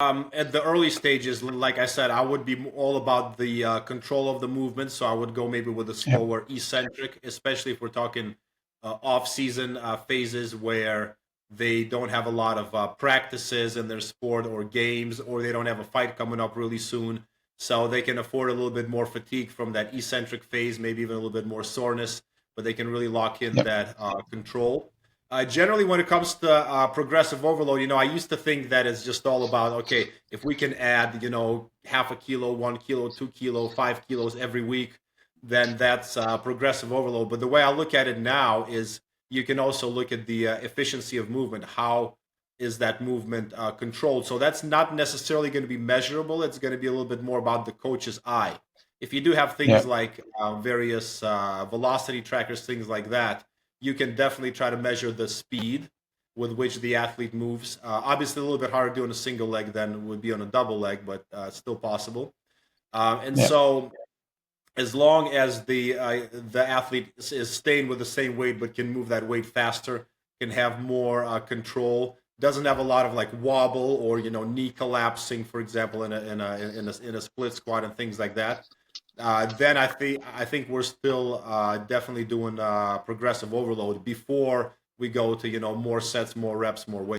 At the early stages, like I said, I would be all about the control of the movement. So I would go maybe with a Yeah. slower eccentric, especially if we're talking off-season phases where they don't have a lot of practices in their sport or games, or they don't have a fight coming up really soon. So they can afford a little bit more fatigue from that eccentric phase, maybe even a little bit more soreness, but they can really lock in Yeah. that control. Generally, when it comes to progressive overload, I used to think that it's just all about, okay, if we can add, half a kilo, 1 kilo, 2 kilo, 5 kilos every week, then that's progressive overload. But the way I look at it now is you can also look at the efficiency of movement. How is that movement controlled? So that's not necessarily going to be measurable. It's going to be a little bit more about the coach's eye. If you do have Yeah. things like various velocity trackers, things like that, you can definitely try to measure the speed with which the athlete moves. Obviously, a little bit harder doing a single leg than it would be on a double leg, but still possible. And Yeah. so, as long as the athlete is staying with the same weight but can move that weight faster, can have more control, doesn't have a lot of like wobble or knee collapsing, for example, in a split squat and things like that, then I think we're still definitely doing progressive overload before we go to more sets, more reps, more weight.